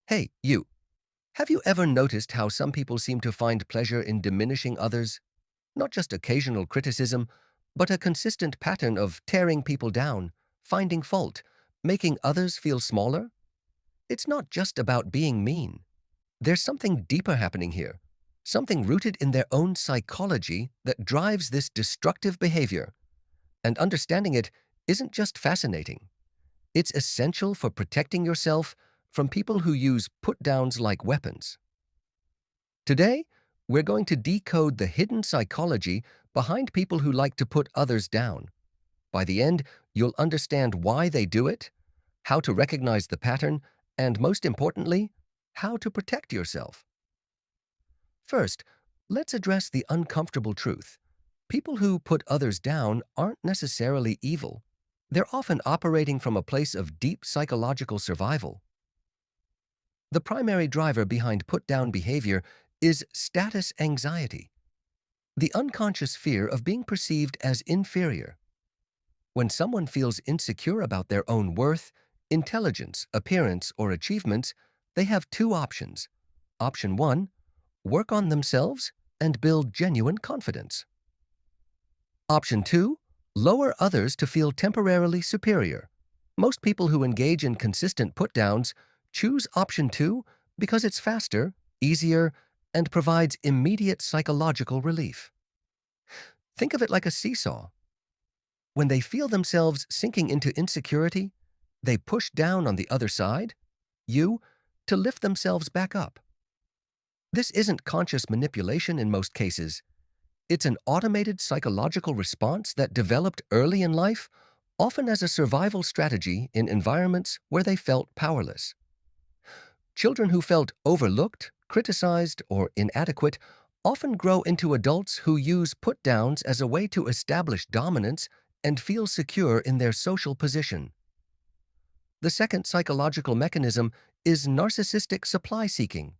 Hey, you. Have you ever noticed how some people seem to find pleasure in diminishing others? Not just occasional criticism, but a consistent pattern of tearing people down, finding fault, making others feel smaller? It's not just about being mean. There's something deeper happening here, something rooted in their own psychology that drives this destructive behavior. And understanding it isn't just fascinating. It's essential for protecting yourself from people who use put-downs like weapons. Today, we're going to decode the hidden psychology behind people who like to put others down. By the end, you'll understand why they do it, how to recognize the pattern, and most importantly, how to protect yourself. First, let's address the uncomfortable truth. People who put others down aren't necessarily evil. They're often operating from a place of deep psychological survival. The primary driver behind put-down behavior is status anxiety, the unconscious fear of being perceived as inferior. When someone feels insecure about their own worth, intelligence, appearance, or achievements, they have two options. Option 1, work on themselves and build genuine confidence. Option 2, lower others to feel temporarily superior. Most people who engage in consistent put-downs choose option 2 because it's faster, easier, and provides immediate psychological relief. Think of it like a seesaw. When they feel themselves sinking into insecurity, they push down on the other side, you, to lift themselves back up. This isn't conscious manipulation in most cases. It's an automated psychological response that developed early in life, often as a survival strategy in environments where they felt powerless. Children who felt overlooked, criticized, or inadequate often grow into adults who use put-downs as a way to establish dominance and feel secure in their social position. The second psychological mechanism is narcissistic supply seeking.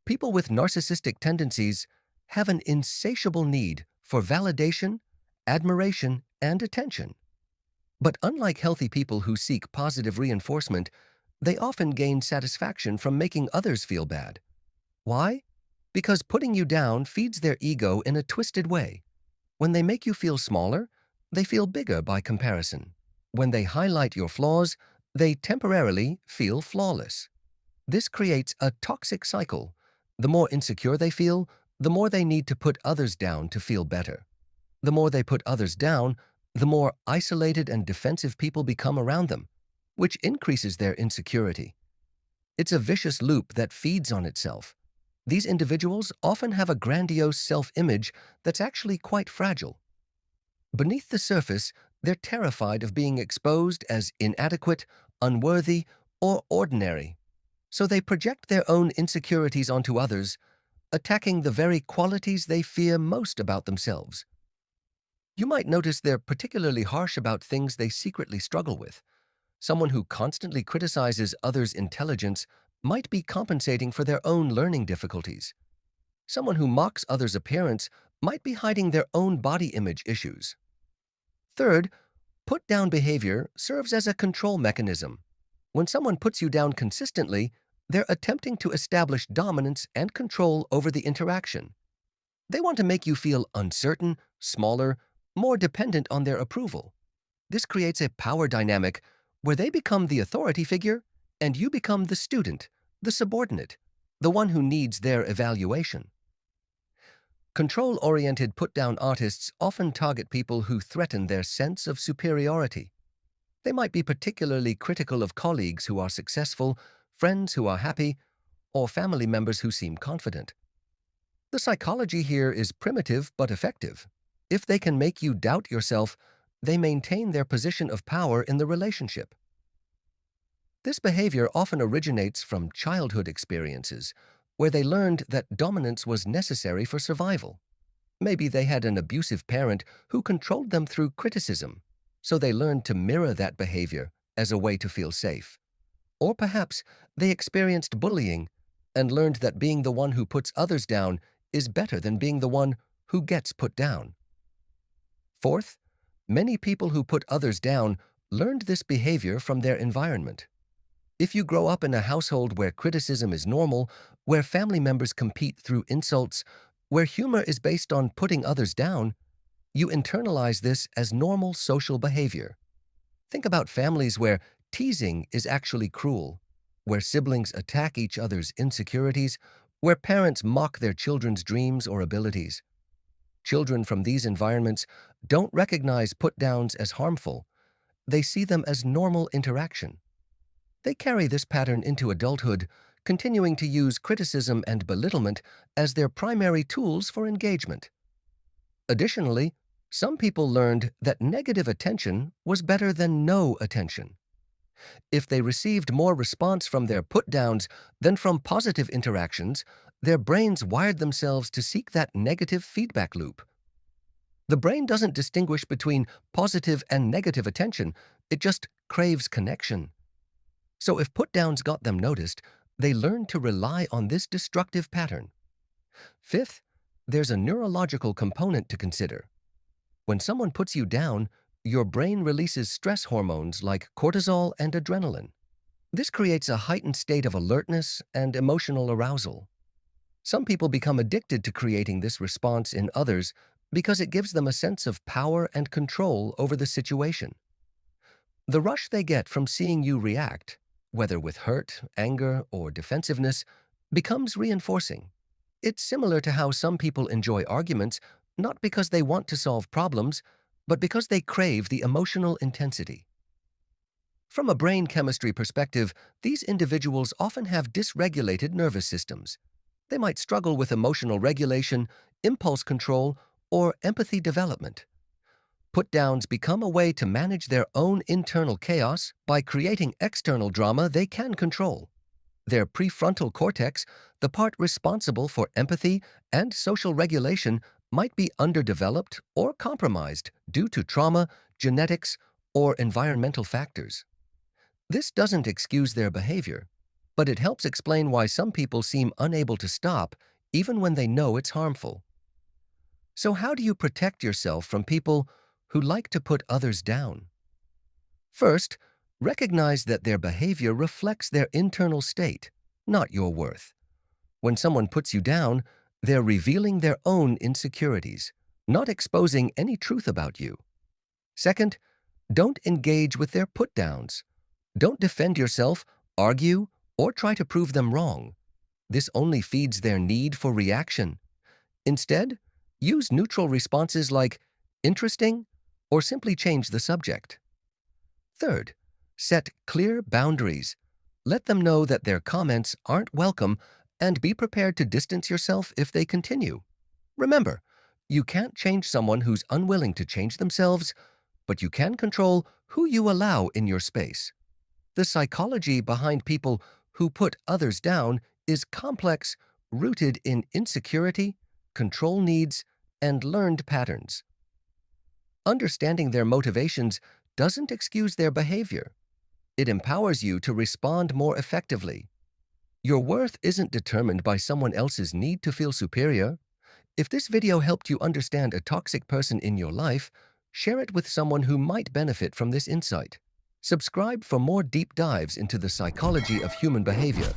People with narcissistic tendencies have an insatiable need for validation, admiration, and attention. But unlike healthy people who seek positive reinforcement, they often gain satisfaction from making others feel bad. Why? Because putting you down feeds their ego in a twisted way. When they make you feel smaller, they feel bigger by comparison. When they highlight your flaws, they temporarily feel flawless. This creates a toxic cycle. The more insecure they feel, the more they need to put others down to feel better. The more they put others down, the more isolated and defensive people become around them, which increases their insecurity. It's a vicious loop that feeds on itself. These individuals often have a grandiose self-image that's actually quite fragile. Beneath the surface, they're terrified of being exposed as inadequate, unworthy, or ordinary. So they project their own insecurities onto others, attacking the very qualities they fear most about themselves. You might notice they're particularly harsh about things they secretly struggle with. Someone who constantly criticizes others' intelligence might be compensating for their own learning difficulties. Someone who mocks others' appearance might be hiding their own body image issues. Third, put-down behavior serves as a control mechanism. When someone puts you down consistently, they're attempting to establish dominance and control over the interaction. They want to make you feel uncertain, smaller, more dependent on their approval. This creates a power dynamic where they become the authority figure and you become the student, the subordinate, the one who needs their evaluation. Control-oriented put-down artists often target people who threaten their sense of superiority. They might be particularly critical of colleagues who are successful, friends who are happy, or family members who seem confident. The psychology here is primitive but effective. If they can make you doubt yourself, they maintain their position of power in the relationship. This behavior often originates from childhood experiences, where they learned that dominance was necessary for survival. Maybe they had an abusive parent who controlled them through criticism, so they learned to mirror that behavior as a way to feel safe. Or perhaps they experienced bullying and learned that being the one who puts others down is better than being the one who gets put down. Fourth, many people who put others down learned this behavior from their environment. If you grow up in a household where criticism is normal, where family members compete through insults, where humor is based on putting others down, you internalize this as normal social behavior. Think about families where teasing is actually cruel, where siblings attack each other's insecurities, where parents mock their children's dreams or abilities. Children from these environments don't recognize put-downs as harmful. They see them as normal interaction. They carry this pattern into adulthood, continuing to use criticism and belittlement as their primary tools for engagement. Additionally, some people learned that negative attention was better than no attention. If they received more response from their put-downs than from positive interactions, their brains wired themselves to seek that negative feedback loop. The brain doesn't distinguish between positive and negative attention, it just craves connection. So if put-downs got them noticed, they learned to rely on this destructive pattern. Fifth, there's a neurological component to consider. When someone puts you down, your brain releases stress hormones like cortisol and adrenaline. This creates a heightened state of alertness and emotional arousal. Some people become addicted to creating this response in others because it gives them a sense of power and control over the situation. The rush they get from seeing you react, whether with hurt, anger, or defensiveness, becomes reinforcing. It's similar to how some people enjoy arguments not because they want to solve problems, but because they crave the emotional intensity. From a brain chemistry perspective, these individuals often have dysregulated nervous systems. They might struggle with emotional regulation, impulse control, or empathy development. Put-downs become a way to manage their own internal chaos by creating external drama they can control. Their prefrontal cortex, the part responsible for empathy and social regulation, might be underdeveloped or compromised due to trauma, genetics, or environmental factors. This doesn't excuse their behavior, but it helps explain why some people seem unable to stop even when they know it's harmful. So how do you protect yourself from people who like to put others down? First, recognize that their behavior reflects their internal state, not your worth. When someone puts you down, they're revealing their own insecurities, not exposing any truth about you. Second, don't engage with their put-downs. Don't defend yourself, argue, or try to prove them wrong. This only feeds their need for reaction. Instead, use neutral responses like interesting or simply change the subject. Third, set clear boundaries. Let them know that their comments aren't welcome and be prepared to distance yourself if they continue. Remember, you can't change someone who's unwilling to change themselves, but you can control who you allow in your space. The psychology behind people who put others down is complex, rooted in insecurity, control needs, and learned patterns. Understanding their motivations doesn't excuse their behavior. It empowers you to respond more effectively. Your worth isn't determined by someone else's need to feel superior. If this video helped you understand a toxic person in your life, share it with someone who might benefit from this insight. Subscribe for more deep dives into the psychology of human behavior.